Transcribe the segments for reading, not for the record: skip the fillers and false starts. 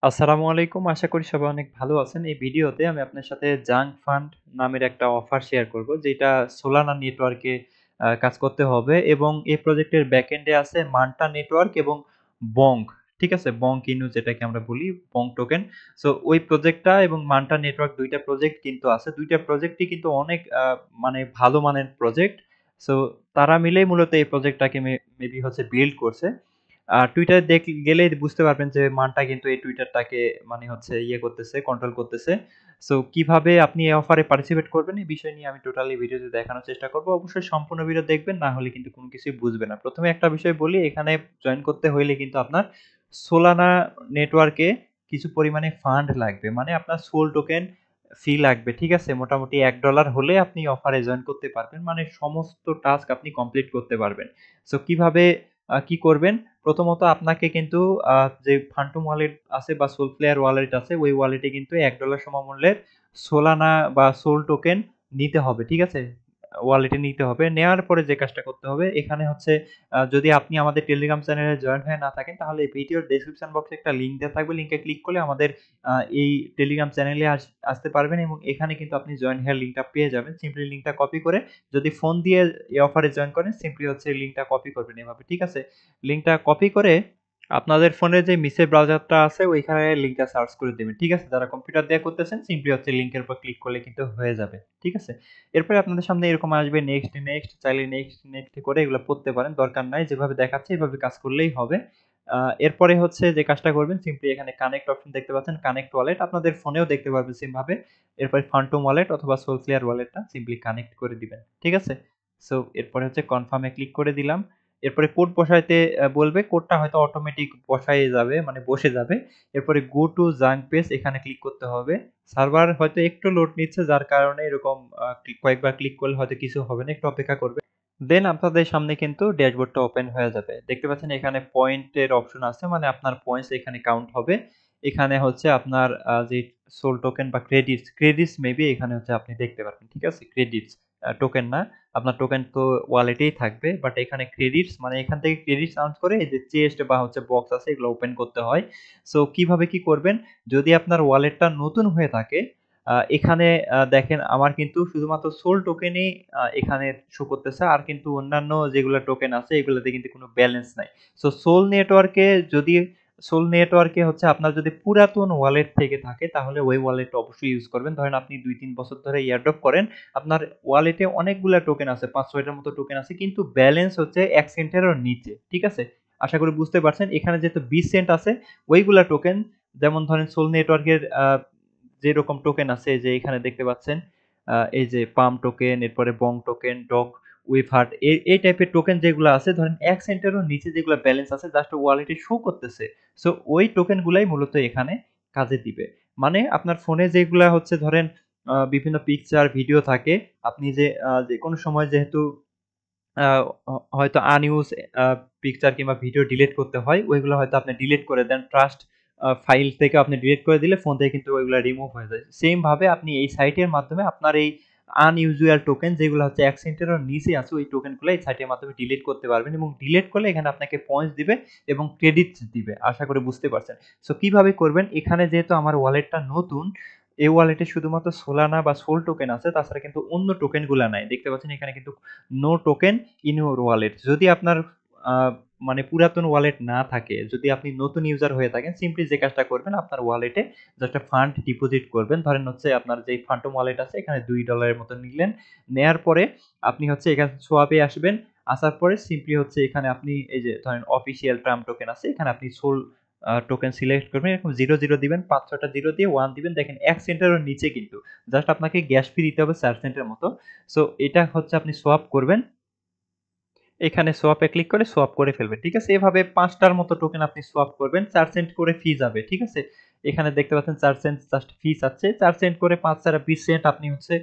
আসসালামু আলাইকুম। আশা করি সবাই অনেক ভালো আছেন। এই ভিডিওতে আমি আপনার সাথে জাঙ্ক ফান্ড নামের একটা অফার শেয়ার করব, যেটা সোলানা নেটওয়ার্কে কাজ করতে হবে এবং এই প্রজেক্টের ব্যাকএন্ডে আছে মান্টা নেটওয়ার্ক এবং বঙ্ক। ঠিক আছে? বঙ্ক ইনু যেটাকে আমরা বলি, বঙ্ক টোকেন। সো ওই প্রজেক্টটা এবং মান্টা নেটওয়ার্ক ২ টা প্রজেক্ট কিন্তু আছে। ২ টা প্রজেক্টই কিন্তু অনেক মানে ভালো মানের প্রজেক্ট। সো তারা মিলেই মূলত এই প্রজেক্টটাকে মেবি হচ্ছে বিল্ড করছে। টুইটারে গেলেই বুঝতে পারবেন যে মানটা কিন্তু এই টুইটারটাকে মানে হচ্ছে ইয়ে করতেছে, কন্ট্রোল করতেছে। সো কিভাবে আপনি এই অফারে পার্টিসিপেট করবেন এই বিষয় নিয়ে আমি টোটালি ভিডিওতে দেখানোর চেষ্টা করব। অবশ্যই সম্পূর্ণ ভিডিও দেখবেন, না হলে কিন্তু কোনো কিছুই বুঝবেন না। ১ম এ একটা বিষয় বলি, এখানে জয়েন করতে হইলে কিন্তু আপনার সোলানা নেটওয়ার্কে কিছু পরিমাণে ফান্ড লাগবে। মানে আপনার সোল টোকেন ফি লাগবে। ঠিক আছে? মোটামুটি $১ হলে আপনি অফারে জয়েন করতে পারবেন। মানে সমস্ত টাস্ক আপনি কমপ্লিট করতে পারবেন। সো কিভাবে কি করবেন? প্রথমত আপনাকে কিন্তু যে ফান্টুম ওয়ালেট আছে বা সোলপ্লেয়ার ওয়ালেট আছে, ওই ওয়ালেটে কিন্তু $১ সমমূল্যের সোলানা বা সোল টোকেন নিতে হবে। ঠিক আছে? ওয়ালেটে নিতে হবে। নেওয়ার পরে যে কাজটা করতে হবে, এখানে হচ্ছে যদি আপনি আমাদের টেলিগ্রাম চ্যানেলে জয়েন হয়ে না থাকেন, তাহলে এই ভিডিওর ডেসক্রিপশন বক্সে একটা লিংক দেওয়া থাকবে। লিংকে ক্লিক করলে আমাদের এই টেলিগ্রাম চ্যানেলে আসতে পারবেন এবং এখানে কিন্তু আপনি জয়েন হওয়ার লিংকটা পেয়ে যাবেন। সিম্পলি লিংকটা কপি করে যদি ফোন দিয়ে এই অফারে জয়েন করেন, সিম্পলি হচ্ছে লিংকটা কপি করবেন এভাবে। ঠিক আছে? লিংকটা কপি করে আপনাদের ফোনে যে মিসের ব্রাউজারটা আছে ওইখানে লিংকটা সার্চ করে দিবেন। ঠিক আছে? যারা কম্পিউটার দিয়ে করতেছেন সিম্পলি হচ্ছে লিংকের উপর ক্লিক করলে কিন্তু হয়ে যাবে। ঠিক আছে? এরপরে আপনাদের সামনে এরকম আসবে নেক্সট, নেক্সট, চাইলে নেক্সট, নেক্সট করে এগুলো পড়তে পারেন। দরকার নাই। যেভাবে দেখাচ্ছে এভাবে কাজ করলেই হবে। আ এরপরে হচ্ছে যে কাজটা করবেন, সিম্পলি এখানে কানেক্ট অপশন দেখতে পাচ্ছেন, কানেক্ট ওয়ালেট আপনাদের ফোনেও দেখতে পারবেন সেম ভাবে। এরপরে ফান্টুম ওয়ালেট অথবা সোলক্লিয়ার ওয়ালেটটা সিম্পলি কানেক্ট করে দিবেন। ঠিক আছে? সো এরপরে হচ্ছে কনফার্ম এ ক্লিক করে দিলাম। এরপরে কোড বসাইতে বলবে। কোডটা হয়তো অটোমেটিক বসায়ে যাবে, মানে বসে যাবে। এরপরে গো টু জাঙ্ক পেজ এখানে ক্লিক করতে হবে। সার্ভার হয়তো একটু লোড নিচ্ছে, যার কারণে এরকম কয়েকবার ক্লিক করলে হয়তো কিছু হবে না। একটু অপেক্ষা করবেন। দেন আপনাদের সামনে কিন্তু ড্যাশবোর্ডটা ওপেন হয়ে যাবে। দেখতে পাচ্ছেন এখানে পয়েন্টের অপশন আছে, মানে আপনার পয়েন্টস এখানে কাউন্ট হবে। এখানে হচ্ছে আপনার যে সোল টোকেন বা ক্রেডিটস মেবি এখানে হচ্ছে আপনি দেখতে পারবেন। ঠিক আছে? ক্রেডিটস, টোকেন না। আপনার টোকেন তো ওয়ালেটেই থাকবে। বাট এখানে ক্রেডিটস, মানে এখান থেকে ক্রেডিটস আর্ন করে এই যে চেস্ট বা হচ্ছে বক্স আছে এগুলো ওপেন করতে হয়। সো কিভাবে কি করবেন? যদি আপনার ওয়ালেটটা নতুন হয়ে থাকে, এখানে দেখেন আমার কিন্তু শুধুমাত্র সোল টোকেনই এখানে শো করতেছে। আর কিন্তু অন্যান্য যেগুলা টোকেন আছে এগুলাতে কিন্তু কোনো ব্যালেন্স নাই। সো সোল নেটওয়ার্কে হচ্ছে আপনার যদি পুরাতন ওয়ালেট থেকে থাকে, তাহলে ওই ওয়ালেটটা অবশ্যই ইউজ করবেন। ধরেন আপনি ২-৩ বছর ধরে এয়ারড্রপ করেন। আপনার ওয়ালেটে অনেকগুলা টোকেন আছে, ৫-৬ টার মতো টোকেন আছে, কিন্তু ব্যালেন্স হচ্ছে ১ সেন্টেরও নিচে। ঠিক আছে? আশা করি বুঝতে পারছেন। এখানে যেহেতু ২০ সেন্ট আছে, ওইগুলা টোকেন, যেমন ধরেন সোল নেটওয়ার্কের যেরকম টোকেন আছে, যে এখানে দেখতে পাচ্ছেন এই যে পাম টোকেন, এরপরে বং টোকেন, ডগ উইফার্ট, এই টাইপের টোকেন যেগুলো আছে, ধরেন ১ সেন্টেরও নিচে যেগুলো ব্যালেন্স আছে জাস্ট ওয়ালেটে শো করতেছে। সো ওই টোকেন গুলাই মূলত এখানে কাজে দিবে। মানে আপনার ফোনে যেগুলা হচ্ছে ধরেন বিভিন্ন পিকচার, ভিডিও থাকে, আপনি যেকোনো সময় যেহেতু আ হয়তো আনইউজ আ পিকচার কিংবা ভিডিও ডিলিট করতে হয়, ওইগুলো হয়তো আপনি ডিলিট করে দেন। ট্রাস্ট ফাইল থেকে আপনি ডিলিট করে দিলে ফোন থেকে কিন্তু ওইগুলা রিমুভ হয়ে যায়। সেম ভাবে আপনি এই সাইটের মাধ্যমে আপনার এই আনইউজুয়াল টোকেন যেগুলো হচ্ছে ১ সেন্টেরও নিচে আছে, ওই টোকেনগুলো এই সাইটের মাধ্যমে ডিলিট করতে পারবেন এবং ডিলিট করলে এখানে আপনাকে পয়েন্টস দিবে এবং ক্রেডিটস দিবে। আশা করি বুঝতে পারছেন। সো কিভাবে করবেন? এখানে যেহেতু আমার ওয়ালেটটা নতুন, এই ওয়ালেটে শুধুমাত্র সোলানা বা সোল টোকেন আছে, তাছাড়া কিন্তু অন্য টোকেনগুলা নাই। দেখতে পাচ্ছেন এখানে কিন্তু no token in your wallet. যদি আপনার আ মানে পুরাতন ওয়ালেট না থাকে, যদি আপনি নতুন ইউজার হয়ে থাকেন, সিম্পলি যে কাজটা করবেন আপনার ওয়ালেটে জাস্ট ফান্ড ডিপোজিট করবেন। ধরেন হচ্ছে আপনার যেই ফান্টম ওয়ালেট আছে এখানে $২ এর মতো নিলেন। নেয়ার পরে আপনি হচ্ছে এখানে সোয়াপে আসবেন। আসার পরে সিম্পলি হচ্ছে এখানে আপনি এই যে ধরেন অফিসিয়াল ট্রাম্প টোকেন আছে, এখানে আপনি সোল টোকেন সিলেক্ট করবেন। এরকম ০ দিবেন, ৫-৬ টা ০ দিয়ে ১ দিবেন। দেখেন ১ সেন্টেরও নিচে কিন্তু। জাস্ট আপনাকে গ্যাস ফি দিতে হবে ৪ সেন্টের মতো। সো এটা হচ্ছে আপনি সোয়াপ করবেন। এখানে সোয়াপ এ ক্লিক করে সোয়াপ করে ফেলবেন। ঠিক আছে? এভাবে ৫ টার মতো টোকেন আপনি সোয়াপ করবেন। ৪ সেন্ট করে ফি যাবে। ঠিক আছে? এখানে দেখতে পাচ্ছেন ৪ সেন্ট জাস্ট ফি চাচ্ছে। ৪ সেন্ট করে ৫ ৪ ২০ সেন্ট আপনি হচ্ছে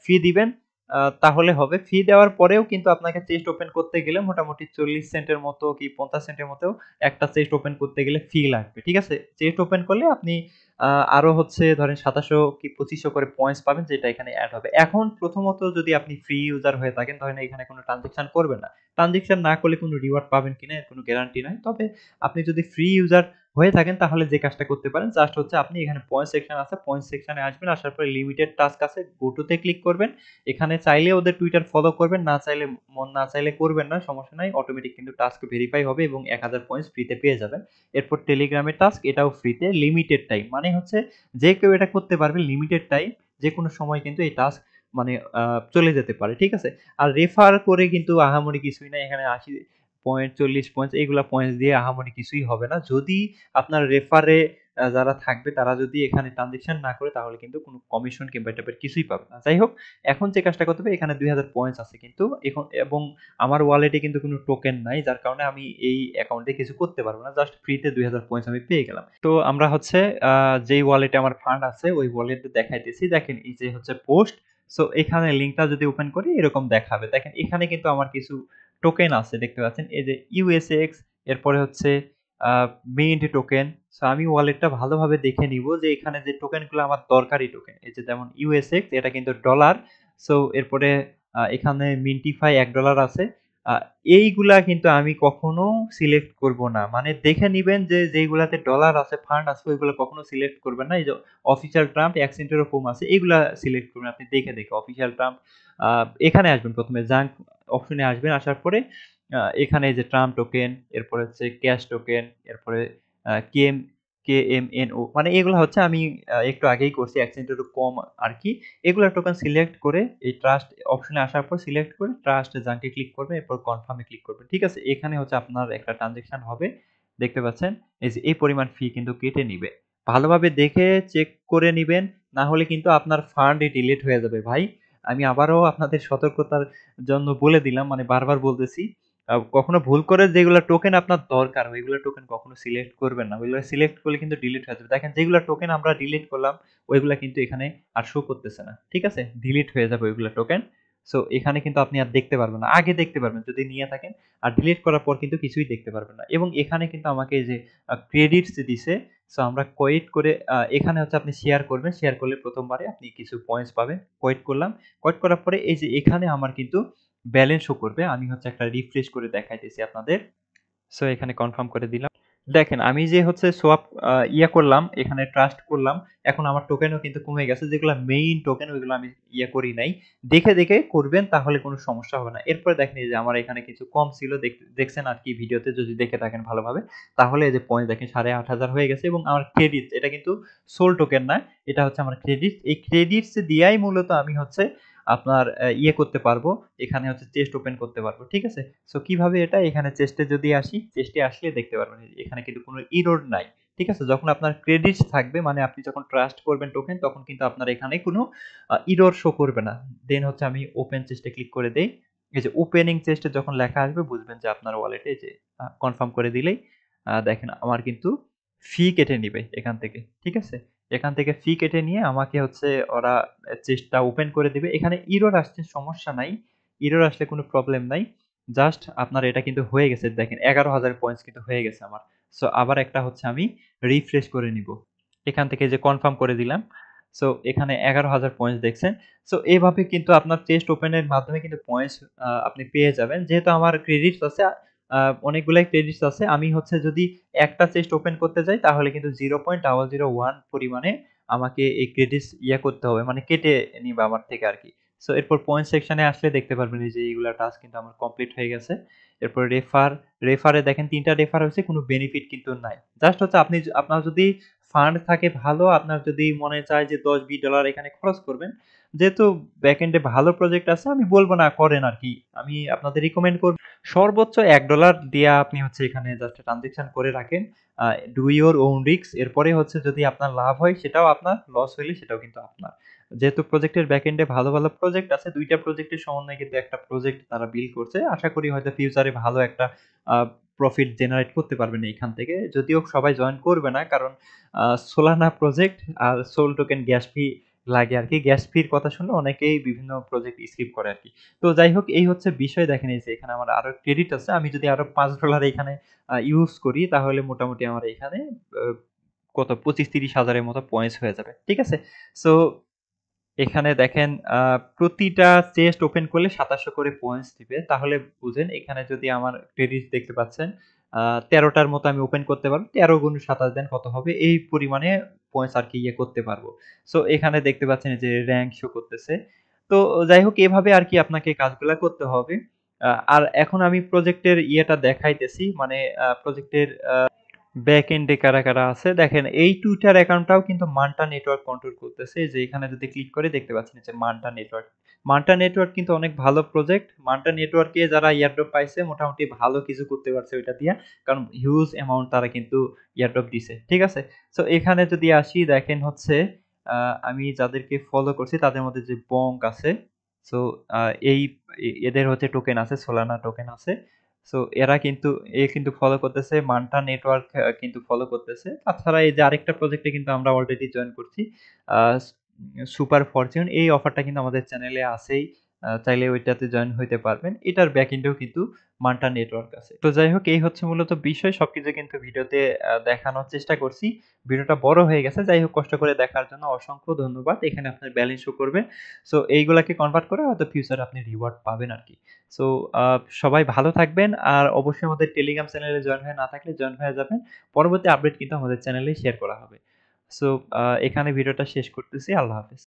ফি দিবেন। তাহলে হবে। ফি দেওয়ার পরেও কিন্তু আপনাকে চেস্ট ওপেন করতে গেলে মোটামুটি ৪০ সেন্টের মতো কি ৫০ সেন্টের মতো একটা চেস্ট ওপেন করতে গেলে ফি লাগবে। ঠিক আছে? চেস্ট ওপেন করলে আপনি আ আরো হচ্ছে ধরেন ২৭০০ কি ২৫০০ করে পয়েন্টস পাবেন, যেটা এখানে এড হবে। এখন প্রথমত যদি আপনি ফ্রি ইউজার হয়ে থাকেন, ধরেন এখানে কোনো ট্রান্সেকশন করবেন না। ট্রানজেকশন না করলে কোনো রিওয়ার্ড পাবেন কিনা এর কোনো গ্যারান্টি নাই। তবে আপনি যদি ফ্রি ইউজার হয়ে থাকেন তাহলে যে কাজটা করতে পারেন জাস্ট হচ্ছে আপনি এখানে পয়েন্ট সেকশন আছে, পয়েন্ট সেকশনে আসবেন, আসার পরে লিমিটেড টাস্ক আছে, গো টু তে ক্লিক করবেন। এখানে চাইলে ওদের টুইটার ফলো করবেন, না চাইলে মন না চাইলে করবেন না, সমস্যা নাই। অটোমেটিক কিন্তু টাস্ক ভেরিফাই হবে এবং 1000 পয়েন্টস ফ্রিতে পেয়ে যাবেন। এরপর টেলিগ্রামের টাস্ক, এটাও ফ্রিতে, লিমিটেড টাইম, মানে হচ্ছে যে কেউ এটা করতে পারবে লিমিটেড টাইম, যে কোনো সময় কিন্তু এই টাস্ক মানে চলে যেতে পারে, ঠিক আছে? আর রেফার করে কিন্তু আহামরি কিছুই নাই, এখানে 80 পয়েন্ট 40 পয়েন্টস এইগুলা পয়েন্টস দিয়ে আহামরি কিছুই হবে না। যদি আপনার রেফারে যারা থাকবে তারা যদি এখানে ট্রানজেকশন না করে তাহলে কিন্তু কোনো কমিশন কিংবা এই টাইপের কিছুই পাবে না। যাই হোক, এখন যে কাজটা করতে হবে, এখানে 2000 পয়েন্টস আছে কিন্তু এখন, এবং আমার ওয়ালেটে কিন্তু কোনো টোকেন নাই, যার কারণে আমি এই অ্যাকাউন্টে কিছু করতে পারবো না। জাস্ট ফ্রিতে 2000 পয়েন্টস আমি পেয়ে গেলাম। তো আমরা হচ্ছে যেই ওয়ালেটে আমার ফান্ড আছে ওই ওয়ালেটে দেখাইতেছি। দেখেন এই যে হচ্ছে পোস্ট, সো এখানে লিঙ্কটা যদি ওপেন করি এরকম দেখাবে। দেখেন এখানে কিন্তু আমার কিছু টোকেন আছে, দেখতে পাচ্ছেন এই যে ইউএসএক্স, এরপরে হচ্ছে মিন্ট টোকেন। সো আমি ওয়ালেটটা ভালোভাবে দেখে নিব যে এখানে যে টোকেনগুলো আমার দরকারি টোকেন, এই যে যেমন ইউএসএক্স এটা কিন্তু ডলার। সো এরপরে এখানে মিন্টিফাই $1 আছে। আহ, এইগুলা কিন্তু আমি কখনো সিলেক্ট করব না, মানে দেখে নিবেন যে যেইগুলাতে ডলার আছে, ফান্ড আছে, ওইগুলো কখনো সিলেক্ট করবেন না। এই যে অফিসিয়াল ট্রাম্প, অ্যাক্সেন্টেরও কম আছে, এইগুলা সিলেক্ট করবেন আপনি দেখে দেখে। অফিসিয়াল ট্রাম্প, এখানে আসবেন, প্রথমে জাঙ্ক অপশনে আসবেন, আসার পরে এখানে এই যে ট্রাম্প টোকেন, এরপরে হচ্ছে ক্যাশ টোকেন, এরপরে কেএম কেএমএনও, মানে এগুলো হচ্ছে আমি একটু আগেই করছি, অ্যাক্সেন্টেরও কম আর কি। এগুলা টোকেন সিলেক্ট করে এই ট্রাস্ট অপশনে আসার পর সিলেক্ট করে ট্রাস্ট জাঙ্কে ক্লিক করবেন, এরপর কনফার্মে ক্লিক করবেন, ঠিক আছে? এখানে হচ্ছে আপনার একটা ট্রানজেকশন হবে, দেখতে পাচ্ছেন এই যে এই পরিমাণ ফি কিন্তু কেটে নিবে। ভালোভাবে দেখে চেক করে নিবেন, না হলে কিন্তু আপনার ফান্ড ডিলিট হয়ে যাবে ভাই। আমি আবারও আপনাদের সতর্কতার জন্য বলে দিলাম, মানে বারবার বলতেছি, কখনো ভুল করে যেগুলো টোকেন আপনার দরকার ওইগুলো টোকেন কখনো সিলেক্ট করবেন না, ওইগুলো সিলেক্ট করলে কিন্তু ডিলিট হয়ে যাবে। দেখেন যেগুলো টোকেন আমরা ডিলিট করলাম ওইগুলা কিন্তু এখানে আর শো করতেছে না, ঠিক আছে? ডিলিট হয়ে যাবে ওইগুলো টোকেন। সো এখানে কিন্তু আপনি আর দেখতে পারবেন না, আগে দেখতে পারবেন যদি নিয়ে থাকেন, আর ডিলিট করার পর কিন্তু কিছুই দেখতে পারবেন না। এবং এখানে কিন্তু আমাকে এই যে ক্রেডিটস দিছে, সো আমরা কোয়েট করে এখানে হচ্ছে আপনি শেয়ার করবেন, শেয়ার করলে প্রথমবারে আপনি কিছু পয়েন্টস পাবেন। কোয়েট করলাম, কোয়েট করার পরে এই যে এখানে আমার কিন্তু ব্যালেন্স শো করবে। আমি হচ্ছে একটা রিফ্রেশ করে দেখাইতেছি আপনাদের। সো এখানে কনফার্ম করে দিলাম। দেখেন আমি যে হচ্ছে সোয়াপ করলাম, এখানে ট্রাস্ট করলাম, এখন আমার টোকেনও কিন্তু কমে গেছে। যেগুলো মেইন টোকেন ওইগুলো আমি করি নাই। দেখে দেখে করবেন তাহলে কোনো সমস্যা হবে না। এরপরে দেখেন এই যে আমার এখানে কিছু কম ছিল, দেখছেন আর কি ভিডিওতে, যদি দেখে থাকেন ভালোভাবে তাহলে এই যে পয়েন্ট দেখেন 8500 হয়ে গেছে। এবং আমার ক্রেডিট, এটা কিন্তু সোল টোকেন না, এটা হচ্ছে আমার ক্রেডিট। এই ক্রেডিটস দিয়াই মূলত আমি হচ্ছে আপনার করতে পারবো, এখানে হচ্ছে চেস্ট ওপেন করতে পারবো, ঠিক আছে? সো কিভাবে এটা, এখানে চেস্টে যদি আসি, চেস্টে আসলে দেখতে পারবেন এখানে কিন্তু কোনো ইরর নাই, ঠিক আছে? যখন আপনার ক্রেডিট থাকবে, মানে আপনি যখন ট্রাস্ট করবেন টোকেন, তখন কিন্তু আপনার এখানে কোনো ইরর শো করবে না। দেন হচ্ছে আমি ওপেন চেস্টে ক্লিক করে দেই। এই যে ওপেনিং চেস্টে যখন লেখা আসবে বুঝবেন যে আপনার ওয়ালেটে যে কনফার্ম করে দিলেই দেখেন আমার কিন্তু ফি কেটে নিবে এখান থেকে, ঠিক আছে? এখান থেকে ফি কেটে নিয়ে আমাকে হচ্ছে ওরা চেস্টটা ওপেন করে দিবে। এখানে ইরর আসছে, সমস্যা নাই, ইরর আসলে কোনো প্রবলেম নাই। জাস্ট আপনার এটা কিন্তু হয়ে গেছে, দেখেন 11,000 পয়েন্টস কিন্তু হয়ে গেছে আমার। সো আবার একটা হচ্ছে আমি রিফ্রেশ করে নিব, এখান থেকে যে কনফার্ম করে দিলাম। সো এখানে 11,000 পয়েন্টস দেখছেন। সো এইভাবে কিন্তু আপনার চেস্ট ওপেনের মাধ্যমে কিন্তু পয়েন্টস আপনি পেয়ে যাবেন। যেহেতু আমার ক্রেডিটস আছে, অনেকগুলাই ক্রেডিটস আছে, আমি হচ্ছে যদি একটা চেস্ট ওপেন করতে যাই তাহলে কিন্তু 0.001 পরিমাণে আমাকে এই ক্রেডিটস করতে হবে, মানে কেটে নিবে আমার থেকে আর কি। সো এরপর পয়েন্ট সেকশনে আসলে দেখতে পারবেন এই যে এইগুলা টাস্ক কিন্তু আমার কমপ্লিট হয়ে গেছে। এরপর রেফারে দেখেন ৩টা রেফার হয়েছে, কোনো বেনিফিট কিন্তু নাই। জাস্ট হচ্ছে আপনি আপনার যদি ফান্ড থাকে ভালো, আপনার যদি মনে চায় যে $10-20 এখানে খরচ করবেন, যেহেতু ব্যাকএন্ডে ভালো প্রজেক্ট আছে, আমি বলব না করেন আর কি। আমি আপনাদের রিকমেন্ড করব সর্বোচ্চ $1 দিয়া আপনি হচ্ছে এখানে জাস্ট ট্রানজেকশন করে রাখেন। Do your own risk. এরপরে হচ্ছে যদি আপনার লাভ হয় সেটাও আপনার, লস হইলে সেটাও কিন্তু আপনার। যেহেতু প্রজেক্টের ব্যাকএন্ডে ভালো ভালো প্রজেক্ট আছে, 2টা প্রজেক্টের সমন্বয়ে কিন্তু একটা প্রজেক্ট তারা বিল্ড করছে। আশা করি হয়তো ফিউচারে ভালো একটা প্রফিট জেনারেট করতে পারবেন এইখান থেকে। যদিও সবাই জয়েন করবে না, কারণ সোলানা প্রজেক্ট আর সোল টোকেন গ্যাস ফি লাগে আর কি। গ্যাস ফির কথা শুনলে অনেকেই বিভিন্ন প্রজেক্ট স্কিপ করে আর কি। তো যাই হোক, এই হচ্ছে বিষয়। দেখেন এই যে এখানে আমার আরো ক্রেডিট আছে, আমি যদি আরো $5 এখানে ইউজ করি তাহলে মোটামুটি আমার এখানে কত 25-30 হাজারের মতো পয়েন্টস হয়ে যাবে, ঠিক আছে? সো এখানে দেখেন প্রতিটা চেস্ট ওপেন করলে 2700 করে পয়েন্টস দিবে। তাহলে বুঝেন এখানে যদি আমার ক্রেডিট দেখতে পাচ্ছেন 13টার মতো আমি ওপেন করতে পারবো। 13 গুণ 27 দেন কত হবে? এই পরিমাণে পয়েন্টস আরকি ইয়ে করতে পারবো। সো এখানে দেখতে পাচ্ছেন যে র‍্যাংক শো করতেছে। তো যাই হোক এভাবে আরকি আপনাকে কাজগুলা করতে হবে। আর এখন আমি প্রজেক্টের ইয়েটা দেখাইতেছি। মানে প্রজেক্টের ব্যাক এন্ডে কারা আছে দেখেন এই টুইটার অ্যাকাউন্টটাও কিন্তু মান্টা নেটওয়ার্ক কন্ট্রোল করতেছে। যে এখানে যদি ক্লিক করি দেখতে পাচ্ছেন যে মান্টা নেটওয়ার্ক। মান্টা নেটওয়ার্ক কিন্তু অনেক ভালো প্রজেক্ট। মান্টা নেটওয়ার্কে যারা এয়ারড্রপ পাইছে মোটামুটি ভালো কিছু করতে পারছে ওইটা দিয়া। কারণ হিউজ অ্যামাউন্ট তারা কিন্তু এয়ারড্রপ দিছে। ঠিক আছে? সো এখানে যদি আসি দেখেন হচ্ছে আমি যাদেরকে ফলো করছি তাদের মধ্যে যে বঙ্ক আছে। সো আ এই এদের হচ্ছে টোকেন আছে, সোলানা টোকেন আছে। সো এ কিন্তু ফলো করতেছে মান্টা নেটওয়ার্ক কিন্তু ফলো করতেছে। তাছাড়া এই যে আরেকটা প্রজেক্টে কিন্তু আমরা অলরেডি জয়েন করছি। আ সুপার ফরচুন এই অফারটা কিন্তু আমাদের চ্যানেলে আছেই। চাইলে ওইটাতে জয়েন হইতে পারবেন। এটার ব্যাকএন্ডেও কিন্তু মান্টা নেটওয়ার্ক আছে। তো যাই হোক এই হচ্ছে মূলত বিষয়। সবকিছু কিন্তু ভিডিওতে দেখানোর চেষ্টা করছি। ভিডিওটা বড় হয়ে গেছে। যাই হোক কষ্ট করে দেখার জন্য অসংখ্য ধন্যবাদ। এখানে আপনার ব্যালেন্স শো করবে। সো এইগুলাকে কনভার্ট করে হয়তো ফিউচারে আপনি রিওয়ার্ড পাবেন আরকি। সো আ সবাই ভালো থাকবেন। আর অবশ্যই আমাদের টেলিগ্রাম চ্যানেলে জয়েন হয়ে না থাকলে জয়েন হয়ে যাবেন। পরবর্তী আপডেট কিন্তু আমাদের চ্যানেলেই শেয়ার করা হবে। সো এখানে ভিডিওটা শেষ করতেছি। আল্লাহ হাফেজ।